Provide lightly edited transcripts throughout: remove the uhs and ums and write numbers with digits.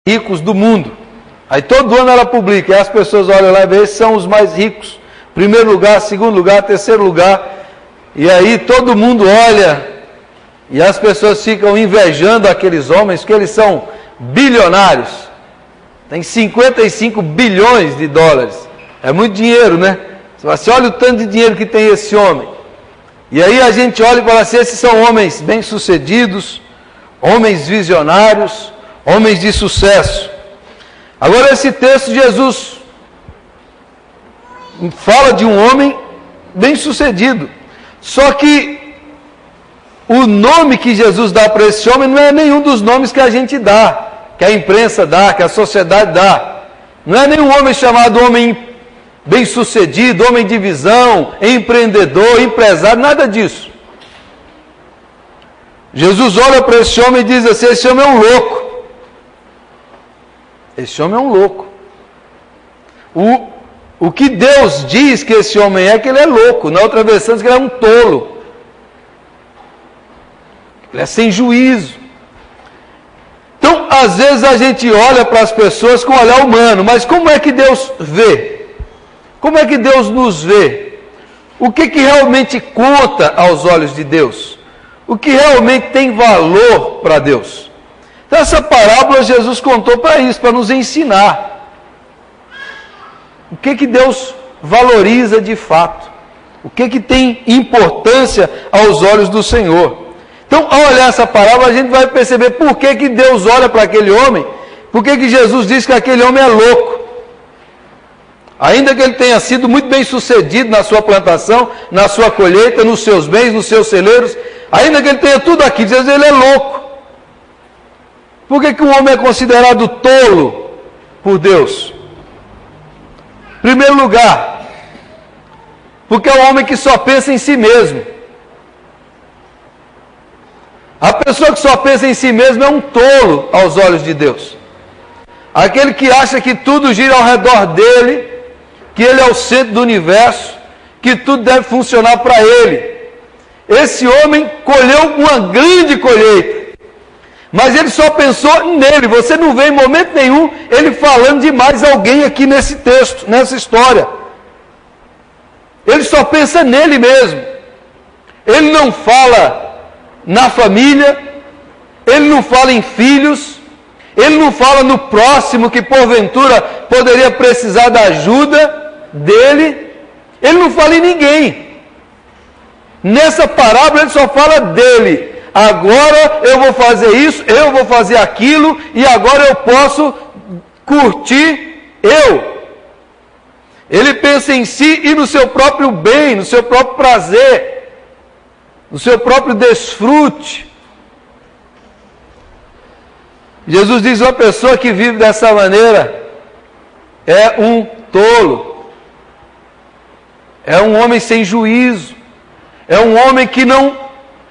ricos do mundo. Aí todo ano ela publica, e as pessoas olham lá e veem, esses são os mais ricos. Primeiro lugar, segundo lugar, terceiro lugar. E aí todo mundo olha, e as pessoas ficam invejando aqueles homens, porque eles são bilionários. Tem 55 bilhões de dólares. É muito dinheiro, né? Você olha o tanto de dinheiro que tem esse homem. E aí a gente olha e fala assim, esses são homens bem-sucedidos, homens visionários, homens de sucesso. Agora esse texto, Jesus fala de um homem bem-sucedido. Só que o nome que Jesus dá para esse homem não é nenhum dos nomes que a gente dá, que a imprensa dá, que a sociedade dá. Não é nenhum homem chamado homem bem-sucedido, homem de visão, empreendedor, empresário, nada disso. Jesus olha para esse homem e diz assim, esse homem é um louco. Esse homem é um louco. O que Deus diz que esse homem é que ele é louco. Na outra versão diz que ele é um tolo. Ele é sem juízo. Então, às vezes a gente olha para as pessoas com olhar humano, mas como é que Deus vê? Como é que Deus nos vê? O que realmente conta aos olhos de Deus? O que realmente tem valor para Deus? Então, essa parábola Jesus contou para isso, para nos ensinar. O que Deus valoriza de fato? O que tem importância aos olhos do Senhor? Então, ao olhar essa parábola, a gente vai perceber por que Deus olha para aquele homem, por que Jesus diz que aquele homem é louco. Ainda que ele tenha sido muito bem sucedido na sua plantação, na sua colheita, nos seus bens, nos seus celeiros, ainda que ele tenha tudo aqui, diz ele é louco. Por que um homem é considerado tolo por Deus? Em primeiro lugar, porque é um homem que só pensa em si mesmo. A pessoa que só pensa em si mesmo é um tolo aos olhos de Deus. Aquele que acha que tudo gira ao redor dele, que ele é o centro do universo, que tudo deve funcionar para ele. Esse homem colheu uma grande colheita, mas ele só pensou nele. Você não vê em momento nenhum ele falando de mais alguém aqui nesse texto, nessa história. Ele só pensa nele mesmo. Ele não fala na família, ele não fala em filhos, ele não fala no próximo que porventura poderia precisar da ajuda dele, ele não fala em ninguém. Nessa parábola ele só fala dele. Agora eu vou fazer isso, eu vou fazer aquilo, e agora eu posso curtir eu. Ele pensa em si e no seu próprio bem, no seu próprio prazer, no seu próprio desfrute. Jesus diz, uma pessoa que vive dessa maneira é um tolo. É um homem sem juízo. É um homem que não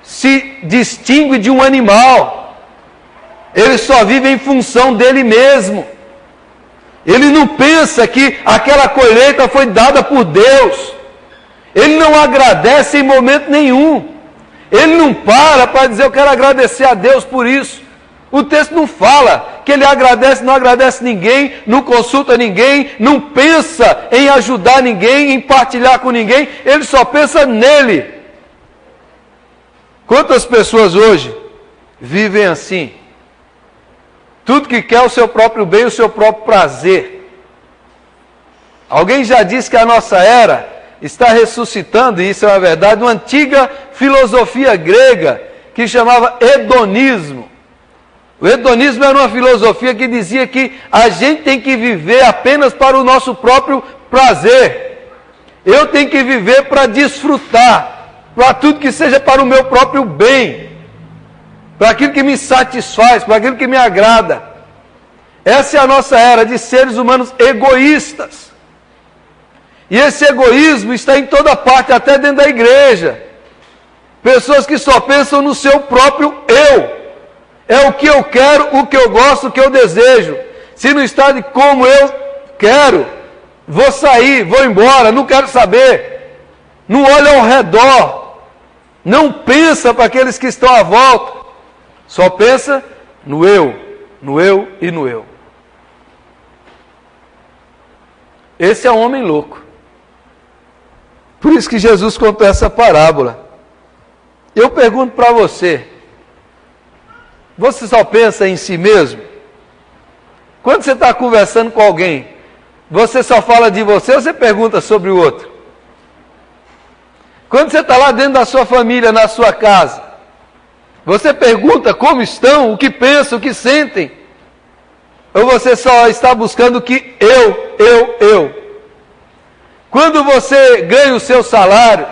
se distingue de um animal. Ele só vive em função dele mesmo. Ele não pensa que aquela colheita foi dada por Deus. Ele não agradece em momento nenhum. Ele não para dizer, eu quero agradecer a Deus por isso. O texto não fala que ele agradece, não agradece ninguém, não consulta ninguém, não pensa em ajudar ninguém, em partilhar com ninguém, ele só pensa nele. Quantas pessoas hoje vivem assim? Tudo que quer é o seu próprio bem, o seu próprio prazer. Alguém já disse que a nossa era está ressuscitando, e isso é uma verdade, uma antiga filosofia grega que chamava hedonismo. O hedonismo era uma filosofia que dizia que a gente tem que viver apenas para o nosso próprio prazer. Eu tenho que viver para desfrutar, para tudo que seja para o meu próprio bem, para aquilo que me satisfaz, para aquilo que me agrada. Essa é a nossa era de seres humanos egoístas. E esse egoísmo está em toda parte, até dentro da igreja. Pessoas que só pensam no seu próprio eu. É o que eu quero, o que eu gosto, o que eu desejo. Se não está de como eu quero, vou sair, vou embora, não quero saber. Não olha ao redor. Não pensa para aqueles que estão à volta. Só pensa no eu e no eu. Esse é um homem louco. Por isso que Jesus contou essa parábola. Eu pergunto para você, você só pensa em si mesmo? Quando você está conversando com alguém, você só fala de você ou você pergunta sobre o outro? Quando você está lá dentro da sua família, na sua casa, você pergunta como estão, o que pensam, o que sentem? Ou você só está buscando o que eu? Quando você ganha o seu salário,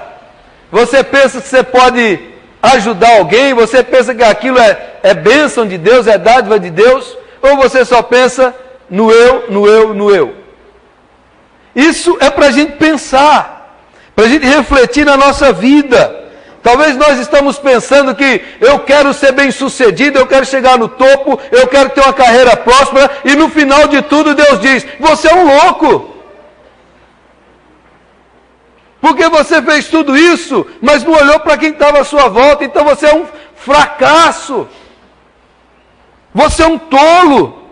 você pensa que você pode ajudar alguém, você pensa que aquilo é bênção de Deus, é dádiva de Deus, ou você só pensa no eu? Isso é para a gente pensar, para a gente refletir na nossa vida. Talvez nós estamos pensando que eu quero ser bem sucedido, eu quero chegar no topo, eu quero ter uma carreira próspera, e no final de tudo Deus diz, você é um louco. Porque você fez tudo isso, mas não olhou para quem estava à sua volta, então você é um fracasso. Você é um tolo.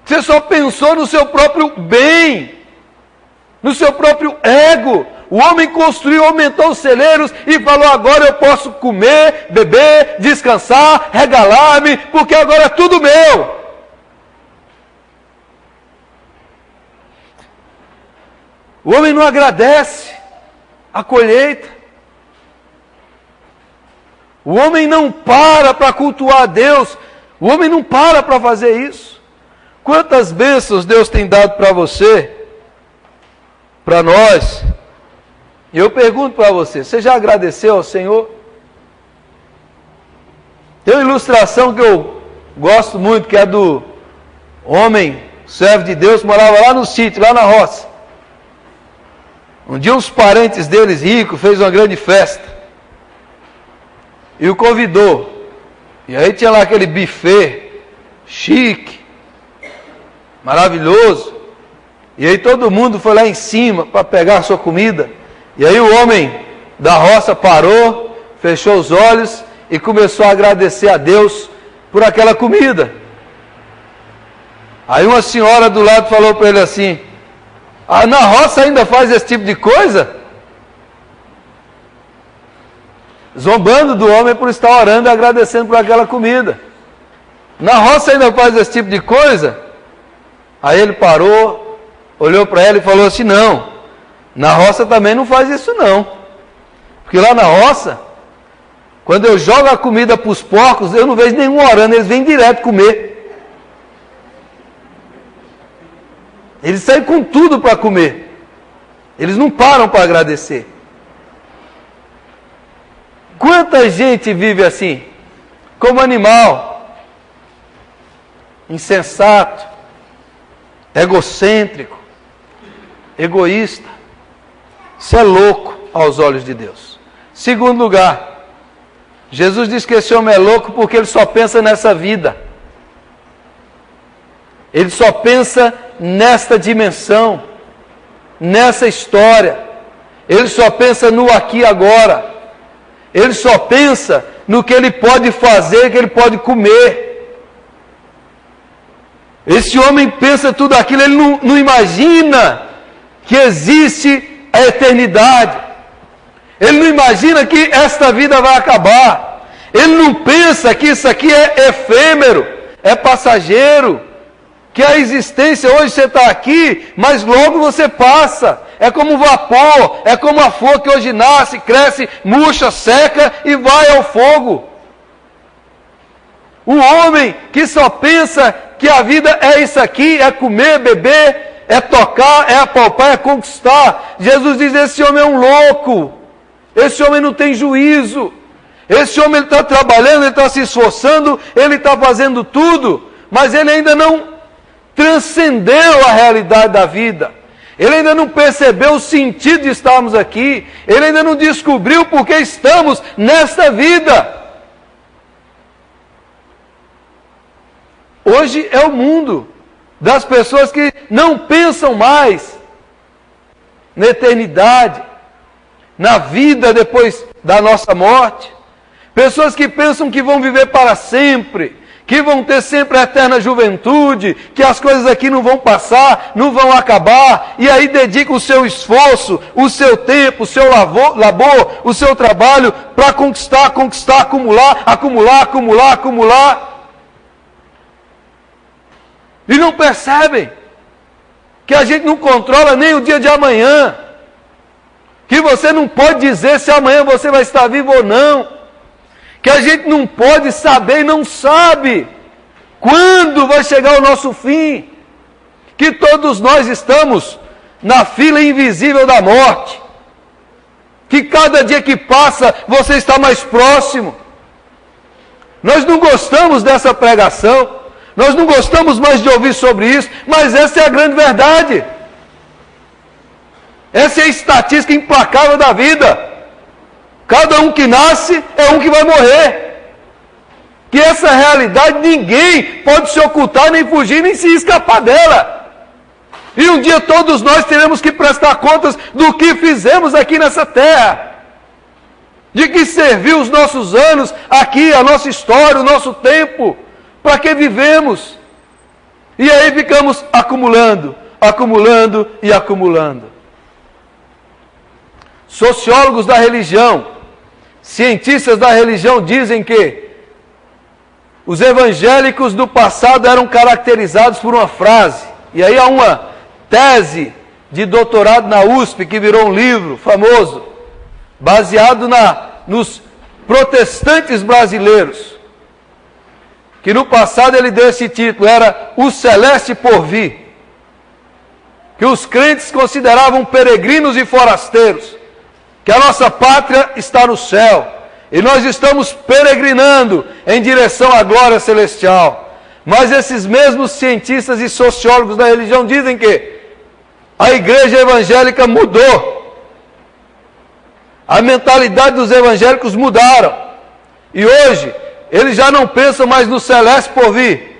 Você só pensou no seu próprio bem, no seu próprio ego. O homem construiu, aumentou os celeiros e falou, agora eu posso comer, beber, descansar, regalar-me, porque agora é tudo meu. O homem não agradece a colheita. O homem não para cultuar a Deus. O homem não para fazer isso. Quantas bênçãos Deus tem dado para você, para nós? E eu pergunto para você já agradeceu ao Senhor? Tem uma ilustração que eu gosto muito, que é do homem, servo de Deus, que morava lá no sítio, lá na roça. Um dia uns parentes deles ricos fez uma grande festa e o convidou. E aí tinha lá aquele buffet chique, maravilhoso. E aí todo mundo foi lá em cima para pegar a sua comida. E aí o homem da roça parou, fechou os olhos e começou a agradecer a Deus por aquela comida. Aí uma senhora do lado falou para ele assim, na roça ainda faz esse tipo de coisa? Zombando do homem por estar orando e agradecendo por aquela comida. Na roça ainda faz esse tipo de coisa? Aí ele parou, olhou para ela e falou assim, não, na roça também não faz isso não. Porque lá na roça, quando eu jogo a comida para os porcos, eu não vejo nenhum orando, eles vêm direto comer. Eles saem com tudo para comer. Eles não param para agradecer. Quanta gente vive assim? Como animal. Insensato. Egocêntrico. Egoísta. Isso é louco aos olhos de Deus. Segundo lugar, Jesus diz que esse homem é louco porque ele só pensa nessa vida. Ele só pensa nesta dimensão, nessa história. Ele só pensa no aqui e agora. Ele só pensa no que ele pode fazer, que ele pode comer. Esse homem pensa tudo aquilo, ele não imagina que existe a eternidade. Ele não imagina que esta vida vai acabar. Ele não pensa que isso aqui é efêmero, é passageiro. Que a existência, hoje você está aqui, mas logo você passa. É como vapor, é como a flor que hoje nasce, cresce, murcha, seca e vai ao fogo. O homem que só pensa que a vida é isso aqui, é comer, beber, é tocar, é apalpar, é conquistar. Jesus diz, esse homem é um louco. Esse homem não tem juízo. Esse homem está trabalhando, ele está se esforçando, ele está fazendo tudo, mas ele ainda não transcendeu a realidade da vida. Ele ainda não percebeu o sentido de estarmos aqui. Ele ainda não descobriu porque estamos nesta vida. Hoje é o mundo das pessoas que não pensam mais na eternidade, na vida depois da nossa morte. Pessoas que pensam que vão viver para sempre, que vão ter sempre a eterna juventude, que as coisas aqui não vão passar, não vão acabar, e aí dedicam o seu esforço, o seu tempo, o seu labor, o seu trabalho para conquistar, acumular. E não percebem que a gente não controla nem o dia de amanhã, que você não pode dizer se amanhã você vai estar vivo ou não, que a gente não pode saber e não sabe quando vai chegar o nosso fim, que todos nós estamos na fila invisível da morte, que cada dia que passa você está mais próximo. Nós não gostamos dessa pregação, nós não gostamos mais de ouvir sobre isso, mas essa é a grande verdade. Essa é a estatística implacável da vida. Cada um que nasce é um que vai morrer. Que essa realidade ninguém pode se ocultar, nem fugir, nem se escapar dela. E um dia todos nós teremos que prestar contas do que fizemos aqui nessa terra. De que serviu os nossos anos aqui, a nossa história, o nosso tempo. Para que vivemos? E aí ficamos acumulando. Sociólogos da religião, cientistas da religião dizem que os evangélicos do passado eram caracterizados por uma frase. E aí há uma tese de doutorado na USP que virou um livro famoso, baseado nos protestantes brasileiros, que no passado ele deu esse título, era O Celeste Porvir, que os crentes consideravam peregrinos e forasteiros, que a nossa pátria está no céu, e nós estamos peregrinando em direção à glória celestial. Mas esses mesmos cientistas e sociólogos da religião dizem que a igreja evangélica mudou. A mentalidade dos evangélicos mudaram. E hoje, eles já não pensam mais no celeste porvir.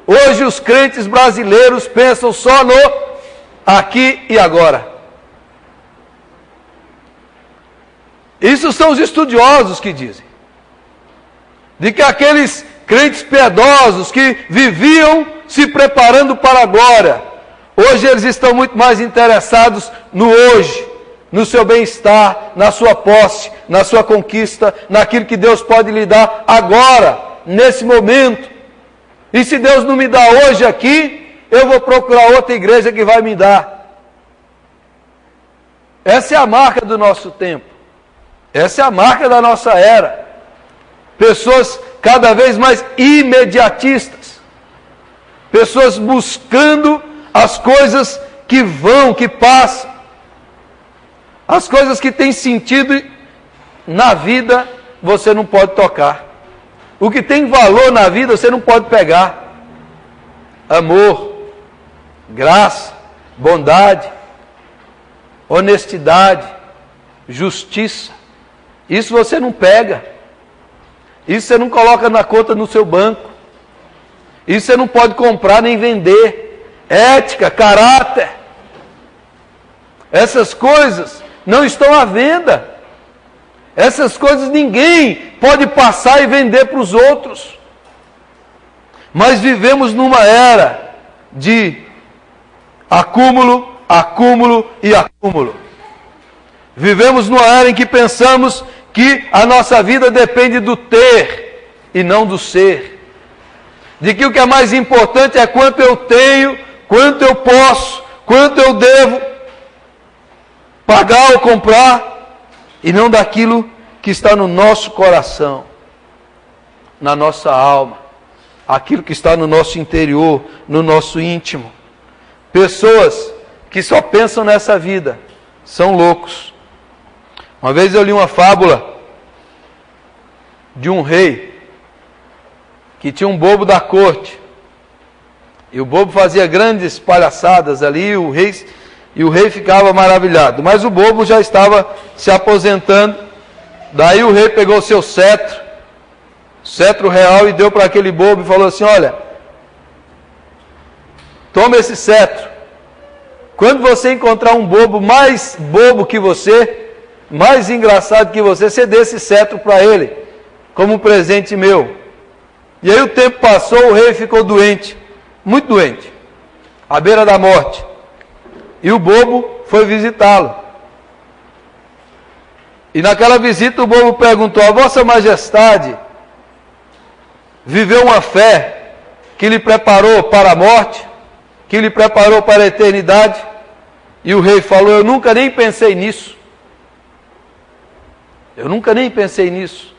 Hoje os crentes brasileiros pensam só no aqui e agora. Isso são os estudiosos que dizem. De que aqueles crentes piedosos que viviam se preparando para a glória, hoje eles estão muito mais interessados no hoje, no seu bem-estar, na sua posse, na sua conquista, naquilo que Deus pode lhe dar agora, nesse momento. E se Deus não me dá hoje aqui, eu vou procurar outra igreja que vai me dar. Essa é a marca do nosso tempo. Essa é a marca da nossa era. Pessoas cada vez mais imediatistas. Pessoas buscando as coisas que vão, que passam. As coisas que têm sentido na vida, você não pode tocar. O que tem valor na vida, você não pode pegar. Amor, graça, bondade, honestidade, justiça. Isso você não pega. Isso você não coloca na conta no seu banco. Isso você não pode comprar nem vender. Ética, caráter. Essas coisas não estão à venda. Essas coisas ninguém pode passar e vender para os outros. Mas vivemos numa era de acúmulo, acúmulo e acúmulo. Vivemos numa era em que pensamos que a nossa vida depende do ter e não do ser. De que o que é mais importante é quanto eu tenho, quanto eu posso, quanto eu devo pagar ou comprar, e não daquilo que está no nosso coração, na nossa alma, aquilo que está no nosso interior, no nosso íntimo. Pessoas que só pensam nessa vida são loucos. Uma vez eu li uma fábula de um rei que tinha um bobo da corte. E o bobo fazia grandes palhaçadas ali e o rei ficava maravilhado. Mas o bobo já estava se aposentando. Daí o rei pegou o seu cetro real, e deu para aquele bobo e falou assim: olha, toma esse cetro. Quando você encontrar um bobo mais bobo que você, mais engraçado que você dê esse cetro para ele, como um presente meu. E aí o tempo passou, o rei ficou doente, muito doente, à beira da morte. E o bobo foi visitá-lo. E naquela visita o bobo perguntou: a vossa majestade viveu uma fé que lhe preparou para a morte, que lhe preparou para a eternidade? E o rei falou: eu nunca nem pensei nisso. Eu nunca nem pensei nisso.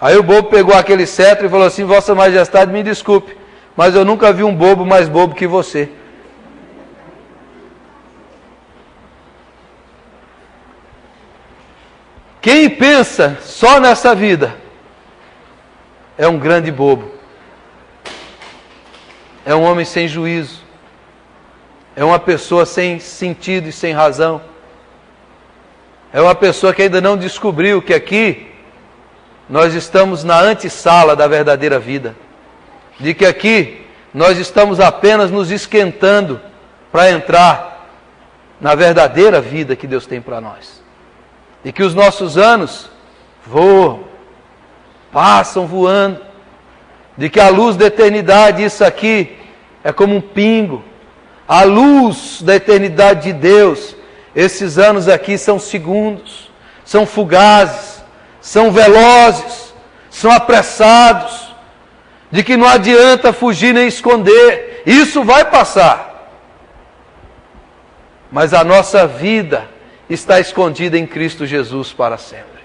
Aí o bobo pegou aquele cetro e falou assim: vossa majestade, me desculpe, mas eu nunca vi um bobo mais bobo que você. Quem pensa só nessa vida é um grande bobo. É um homem sem juízo. É uma pessoa sem sentido e sem razão. É uma pessoa que ainda não descobriu que aqui nós estamos na antessala da verdadeira vida. De que aqui nós estamos apenas nos esquentando para entrar na verdadeira vida que Deus tem para nós. E que os nossos anos voam, passam voando. De que a luz da eternidade, isso aqui, é como um pingo. A luz da eternidade de Deus, esses anos aqui são segundos, são fugazes, são velozes, são apressados. De que não adianta fugir nem esconder, isso vai passar. Mas a nossa vida está escondida em Cristo Jesus para sempre.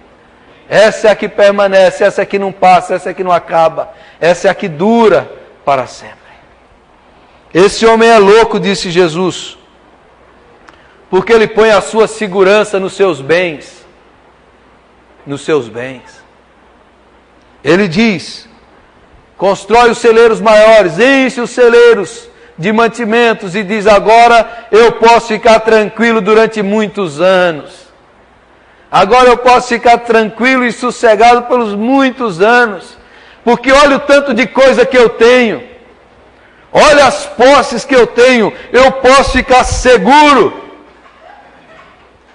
Essa é a que permanece, essa é a que não passa, essa é a que não acaba, essa é a que dura para sempre. Esse homem é louco, disse Jesus, porque ele põe a sua segurança nos seus bens. Nos seus bens. Ele diz: constrói os celeiros maiores, enche os celeiros de mantimentos, e diz: agora eu posso ficar tranquilo durante muitos anos. Agora eu posso ficar tranquilo e sossegado pelos muitos anos, porque olha o tanto de coisa que eu tenho, olha as posses que eu tenho, eu posso ficar seguro.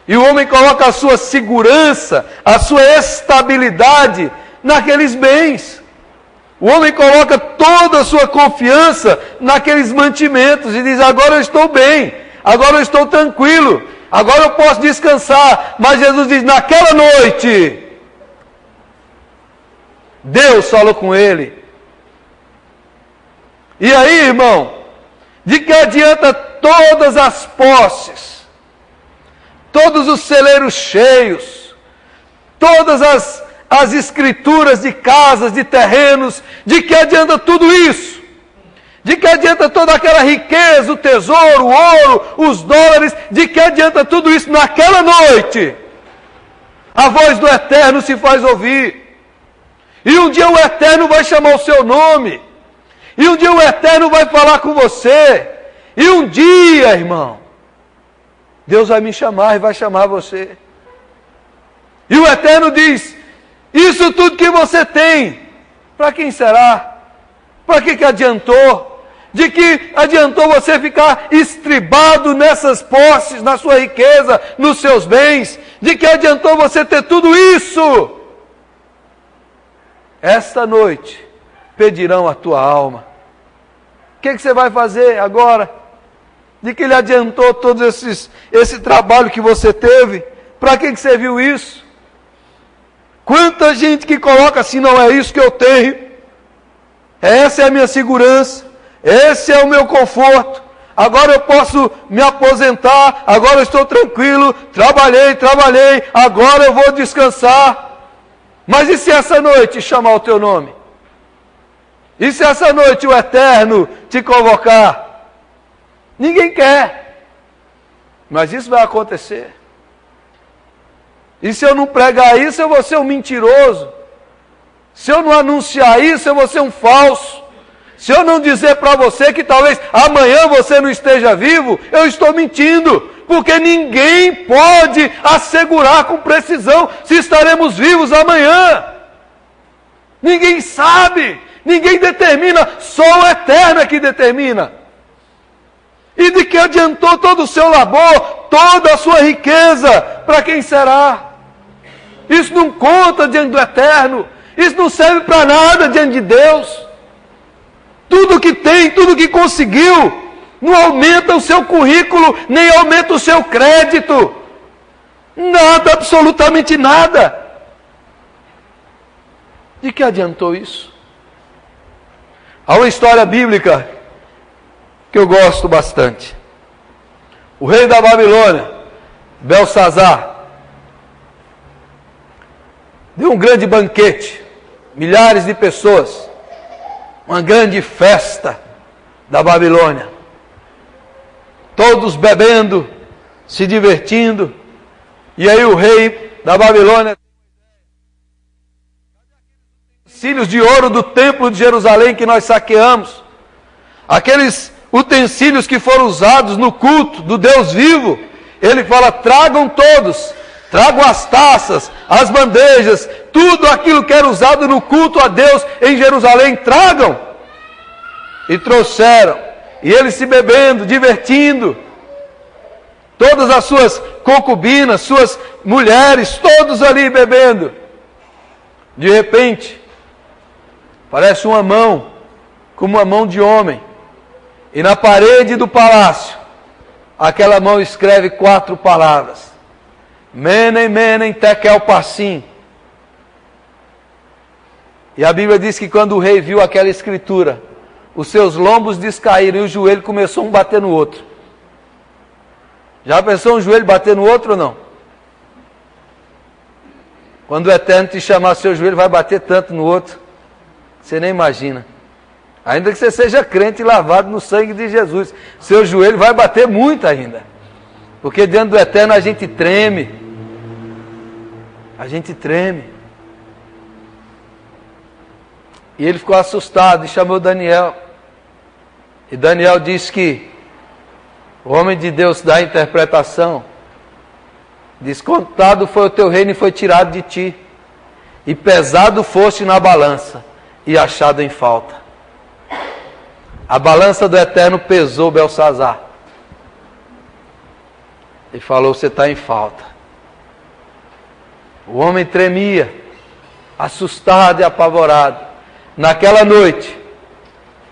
E o homem coloca a sua segurança, a sua estabilidade naqueles bens. O homem coloca toda a sua confiança naqueles mantimentos e diz: agora eu estou bem, agora eu estou tranquilo, agora eu posso descansar. Mas Jesus diz: naquela noite, Deus falou com ele. E aí, irmão, de que adianta todas as posses, todos os celeiros cheios, todas as escrituras de casas, de terrenos, de que adianta tudo isso? De que adianta toda aquela riqueza, o tesouro, o ouro, os dólares, de que adianta tudo isso naquela noite? A voz do Eterno se faz ouvir, e um dia o Eterno vai chamar o seu nome, e um dia o Eterno vai falar com você, e um dia, irmão, Deus vai me chamar e vai chamar você. E o Eterno diz: isso tudo que você tem, para quem será? Para que adiantou? De que adiantou você ficar estribado nessas posses, na sua riqueza, nos seus bens? De que adiantou você ter tudo isso? Esta noite pedirão a tua alma. O que você vai fazer agora? De que lhe adiantou todo esse trabalho que você teve? Para que você viu isso? Quanta gente que coloca assim: não é isso que eu tenho, essa é a minha segurança, esse é o meu conforto, agora eu posso me aposentar, agora eu estou tranquilo, trabalhei, agora eu vou descansar. Mas e se essa noite chamar o teu nome? E se essa noite o Eterno te convocar? Ninguém quer, mas isso vai acontecer. E se eu não pregar isso, eu vou ser um mentiroso. Se eu não anunciar isso, eu vou ser um falso. Se eu não dizer para você que talvez amanhã você não esteja vivo, eu estou mentindo. Porque ninguém pode assegurar com precisão se estaremos vivos amanhã. Ninguém sabe, ninguém determina, só o Eterno é que determina. E de que adiantou todo o seu labor, toda a sua riqueza? Para quem será? Isso não conta diante do Eterno. Isso não serve para nada diante de Deus. Tudo que tem, tudo que conseguiu, não aumenta o seu currículo, nem aumenta o seu crédito. Nada, absolutamente nada. De que adiantou isso? Há uma história bíblica que eu gosto bastante. O rei da Babilônia, Belsazar, deu um grande banquete, milhares de pessoas, uma grande festa da Babilônia, todos bebendo, se divertindo, e aí o rei da Babilônia, utensílios de ouro do templo de Jerusalém que nós saqueamos, aqueles utensílios que foram usados no culto do Deus vivo, ele fala: tragam todos, tragam as taças, as bandejas, tudo aquilo que era usado no culto a Deus em Jerusalém, tragam. E trouxeram, e eles se bebendo, divertindo, todas as suas concubinas, suas mulheres, todos ali bebendo. De repente, parece uma mão, como uma mão de homem, e na parede do palácio, aquela mão escreve 4 palavras: Menem, Menem, Tekel, Parsim. E a Bíblia diz que quando o rei viu aquela escritura, os seus lombos descaíram e o joelho começou um a bater no outro. Já pensou um joelho bater no outro ou não? Quando o Eterno te chamar, seu joelho vai bater tanto no outro, você nem imagina. Ainda que você seja crente e lavado no sangue de Jesus, seu joelho vai bater muito ainda. Porque diante do Eterno a gente treme. A gente treme. E ele ficou assustado e chamou Daniel. E Daniel disse que o homem de Deus dá a interpretação. Diz: contado foi o teu reino e foi tirado de ti, e pesado foste na balança e achado em falta. A balança do Eterno pesou Belsazar e falou: você está em falta. O homem tremia, assustado e apavorado. Naquela noite,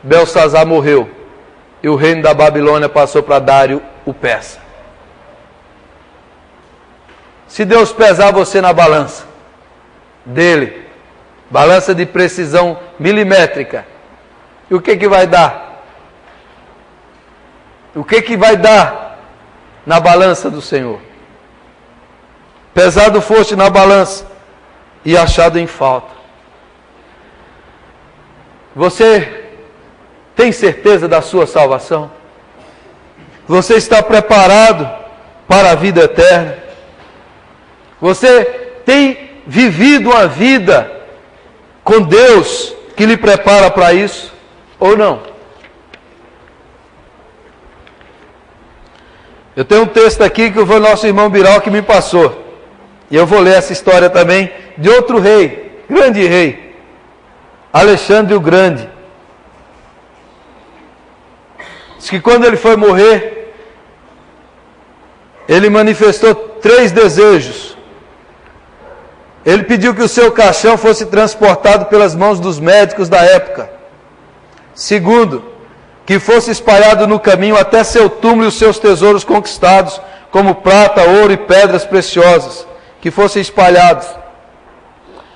Belsazar morreu e o reino da Babilônia passou para Dário o Persa. Se Deus pesar você na balança dele, balança de precisão milimétrica, e o que vai dar? O que vai dar na balança do Senhor? Pesado foste na balança e achado em falta. Você tem certeza da sua salvação? Você está preparado para a vida eterna? Você tem vivido uma vida com Deus que lhe prepara para isso? Ou não? Eu tenho um texto aqui que foi o nosso irmão Biral que me passou. E eu vou ler essa história também de outro rei, grande rei, Alexandre o Grande. Diz que quando ele foi morrer, ele manifestou 3 desejos. Ele pediu que o seu caixão fosse transportado pelas mãos dos médicos da época. Segundo, que fosse espalhado no caminho até seu túmulo e os seus tesouros conquistados, como prata, ouro e pedras preciosas, que fossem espalhados.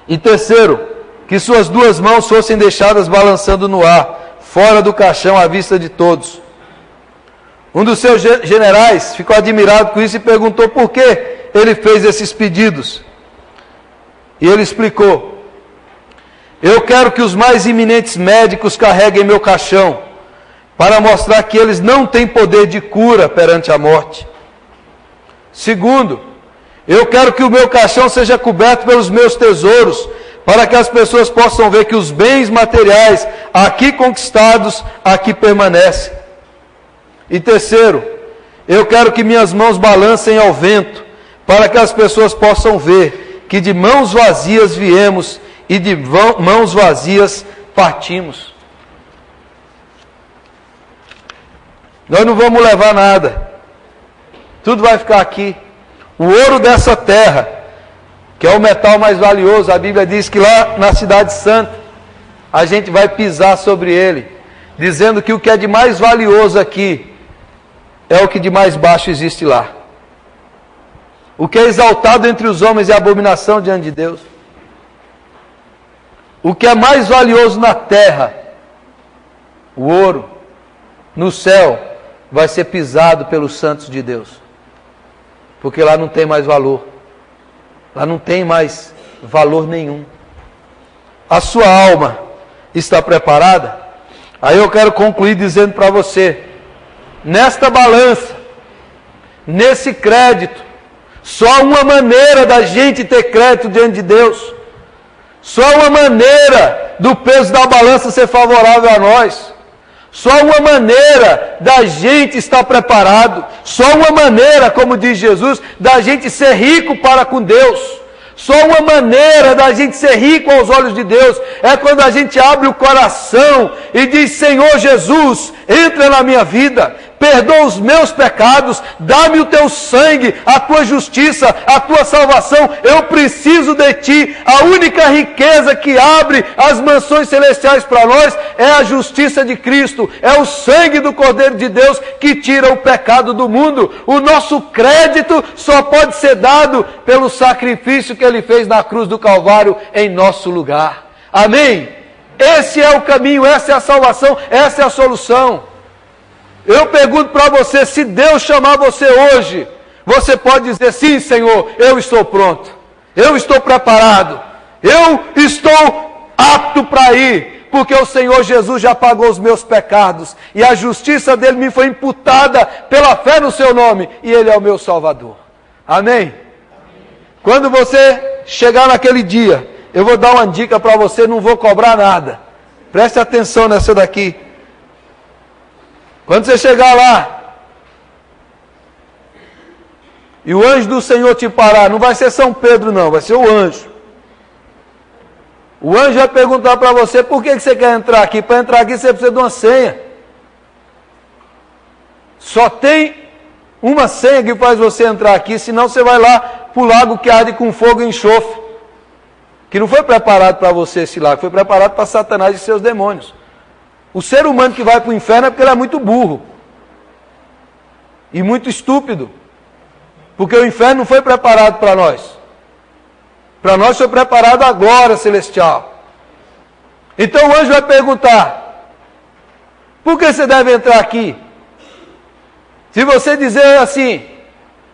E terceiro, que suas 2 mãos fossem deixadas balançando no ar, fora do caixão, à vista de todos. Um dos seus generais ficou admirado com isso e perguntou por que ele fez esses pedidos. E ele explicou: eu quero que os mais eminentes médicos carreguem meu caixão, para mostrar que eles não têm poder de cura perante a morte. Segundo, eu quero que o meu caixão seja coberto pelos meus tesouros, para que as pessoas possam ver que os bens materiais aqui conquistados, aqui permanecem. E terceiro, eu quero que minhas mãos balancem ao vento, para que as pessoas possam ver que de mãos vazias viemos e de mãos vazias partimos. Nós não vamos levar nada. Tudo vai ficar aqui. O ouro dessa terra, que é o metal mais valioso. A Bíblia diz que lá na cidade santa, a gente vai pisar sobre ele, dizendo que o que é de mais valioso aqui, é o que de mais baixo existe lá. O que é exaltado entre os homens é abominação diante de Deus. O que é mais valioso na terra, o ouro, no céu, vai ser pisado pelos santos de Deus. Porque lá não tem mais valor. Lá não tem mais valor nenhum. A sua alma está preparada? Aí eu quero concluir dizendo para você, nesta balança, nesse crédito, só uma maneira da gente ter crédito diante de Deus. Só uma maneira do peso da balança ser favorável a nós. Só uma maneira da gente estar preparado. Só uma maneira, como diz Jesus, da gente ser rico para com Deus. Só uma maneira da gente ser rico aos olhos de Deus é quando a gente abre o coração e diz: Senhor Jesus, entra na minha vida, perdoa os meus pecados, dá-me o teu sangue, a tua justiça, a tua salvação, eu preciso de ti. A única riqueza que abre as mansões celestiais para nós é a justiça de Cristo, é o sangue do Cordeiro de Deus que tira o pecado do mundo. O nosso crédito só pode ser dado pelo sacrifício que ele fez na cruz do Calvário em nosso lugar. Amém? Esse é o caminho, essa é a salvação, essa é a solução. Eu pergunto para você, se Deus chamar você hoje, você pode dizer: sim, Senhor, eu estou pronto, eu estou preparado, eu estou apto para ir, porque o Senhor Jesus já pagou os meus pecados, e a justiça dele me foi imputada pela fé no seu nome, e ele é o meu Salvador. Amém? Quando você chegar naquele dia, eu vou dar uma dica para você, não vou cobrar nada. Preste atenção nessa daqui. Quando você chegar lá, e o anjo do Senhor te parar, não vai ser São Pedro não, vai ser o anjo. O anjo vai perguntar para você: por que você quer entrar aqui? Para entrar aqui você precisa de uma senha. Só tem uma senha que faz você entrar aqui, senão você vai lá para o lago que arde com fogo e enxofre. Que não foi preparado para você esse lago, foi preparado para Satanás e seus demônios. O ser humano que vai para o inferno é porque ele é muito burro. E muito estúpido. Porque o inferno não foi preparado para nós. Para nós foi preparado a glória celestial. Então o anjo vai perguntar: por que você deve entrar aqui? Se você dizer assim: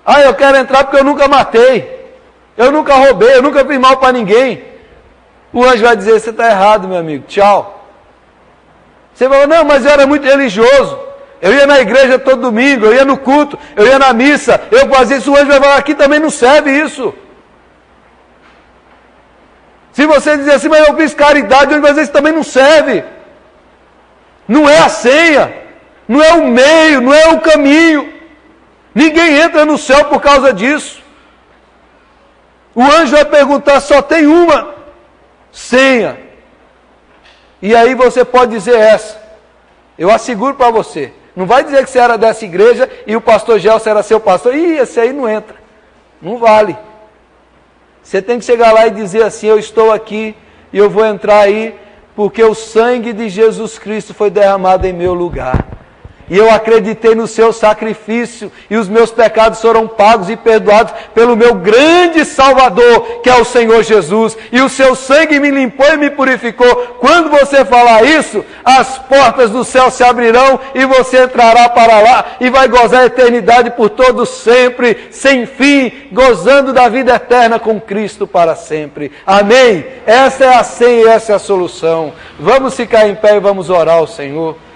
ah, eu quero entrar porque eu nunca matei, eu nunca roubei, eu nunca fiz mal para ninguém, o anjo vai dizer: você está errado, meu amigo, tchau. Você fala: não, mas eu era muito religioso, eu ia na igreja todo domingo, eu ia no culto, eu ia na missa, eu fazia isso. O anjo vai falar: aqui também não serve isso. Se você dizer assim: mas eu fiz caridade, o anjo vai dizer: isso também não serve. Não é a senha, não é o meio, não é o caminho. Ninguém entra no céu por causa disso. O anjo vai perguntar: só tem uma senha. E aí você pode dizer essa. Eu asseguro para você. Não vai dizer que você era dessa igreja e o pastor Gelson era seu pastor. Ih, esse aí não entra. Não vale. Você tem que chegar lá e dizer assim: eu estou aqui e eu vou entrar aí porque o sangue de Jesus Cristo foi derramado em meu lugar. E eu acreditei no seu sacrifício, e os meus pecados foram pagos e perdoados pelo meu grande Salvador, que é o Senhor Jesus. E o seu sangue me limpou e me purificou. Quando você falar isso, as portas do céu se abrirão e você entrará para lá e vai gozar a eternidade por todo sempre, sem fim, gozando da vida eterna com Cristo para sempre. Amém? Essa é a senha e essa é a solução. Vamos ficar em pé e vamos orar ao Senhor.